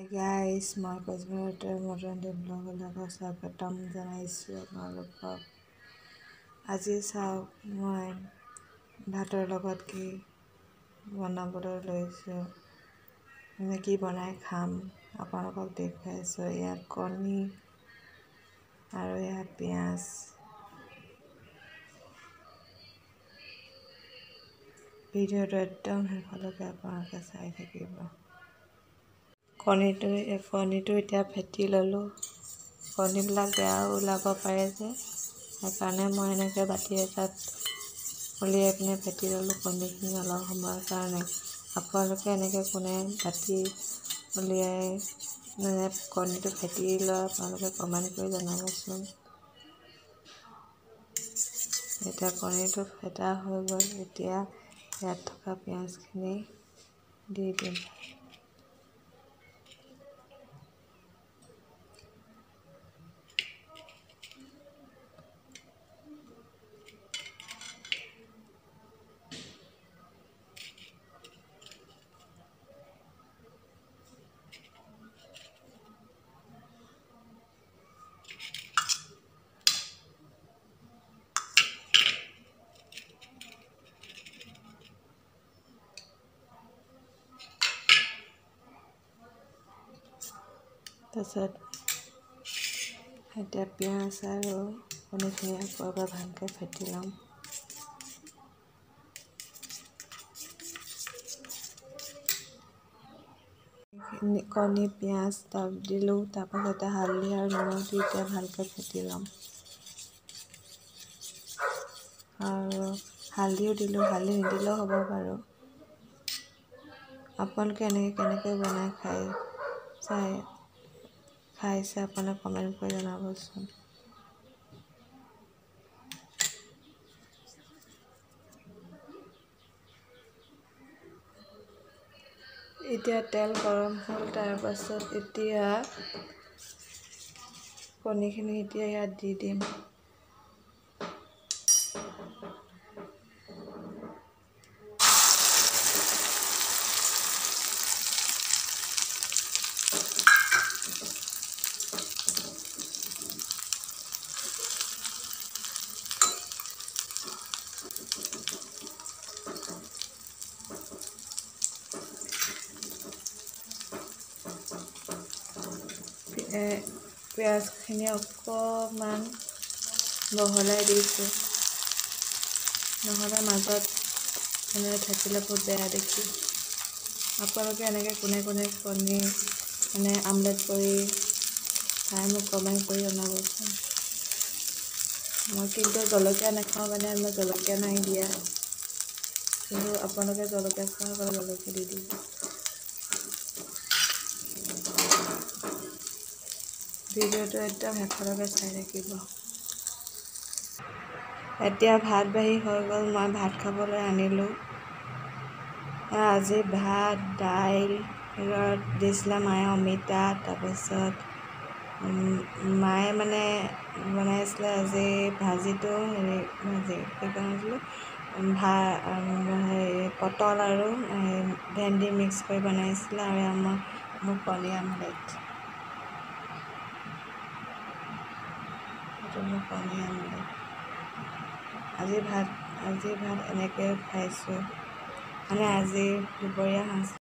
Guys মই কোচবিহাৰৰ মদন ব্লগলৈ স্বাগতম জনাইছোঁ আপোনালোকক। আজি চাওক মই ভাতৰ লগত কি বনাবলৈ লৈছোঁ, মানে কি বনাই খাম আপোনালোকক দেখুৱাইছোঁ। ইয়াত কণী আৰু ইয়াত পিঁয়াজ। ভিডিঅ'টো একদম শেষলৈকে আপোনালোকে চাই থাকিব। কণীটো এতিয়া ফেটি ল'লোঁ। কণীবিলাক বেয়াও ওলাব পাৰে যে, সেইকাৰণে মই এনেকৈ বাতি এটাত উলিয়াই পিনে ফেটি ল'লোঁ কণীখিনি অলপ সময়ৰ কাৰণে। আপোনালোকে এনেকৈ কোনে বাতি উলিয়াই মানে কণীটো ফেটি লয় আপোনালোকে কমেণ্ট কৰি জনাবচোন। এতিয়া কণীটো ফেটা হৈ গ'ল। এতিয়া ইয়াত থকা পিঁয়াজখিনি দি দিম। তাৰপিছত এতিয়া পিঁয়াজ আৰু কণীখিনি আকৌ এবাৰ ভালকৈ ফেটি ল'ম। কণী পিঁয়াজ তাত দিলোঁ, তাৰপাছতে হালধি আৰু নিমখ দি এতিয়া ভালকৈ ফেটি ল'ম। আৰু হালধিও দিলোঁ, হালধি নিদিলেও হ'ব বাৰু। আপোনালোকে কেনেকৈ বনাই খাইছে আপোনালোকে কমেণ্ট কৰি জনাবচোন। এতিয়া তেল গৰম হ'ল, তাৰপাছত এতিয়া কণীখিনি এতিয়া ইয়াত দি দিম। পিঁয়াজখিনি অকণমান বহলাই দিছোঁ, নহ'লে মাজত থাকিলে বহুত বেয়া দেখি। আপোনালোকে এনেকৈ কোনে কণী আমলেট কৰি খাই মোক কমেণ্ট কৰি জনাবচোন। মই কিন্তু জলকীয়া নাখাওঁ মানে মই জলকীয়া নাই দিয়া, কিন্তু আপোনালোকে জলকীয়া খোৱা হ'লে জলকীয়া দি দিব। ভিডিঅ'টো একদম শেষলৈকে চাই থাকিব। এতিয়া ভাত বাঢ়ি হৈ গ'ল, মই ভাত খাবলৈ আনিলোঁ। আজি ভাত দাইল দিছিলে মায়ে অমিতা, তাৰপিছত মায়ে মানে বনাইছিলে আজি ভাজিটো পটল আৰু ভেন্দি মিক্স কৰি বনাইছিলে, আৰু মোৰ কণী আমলেট। আজি ভাত এনেকৈ খাইছোঁ, মানে আজি দুপৰীয়া সাঁজ।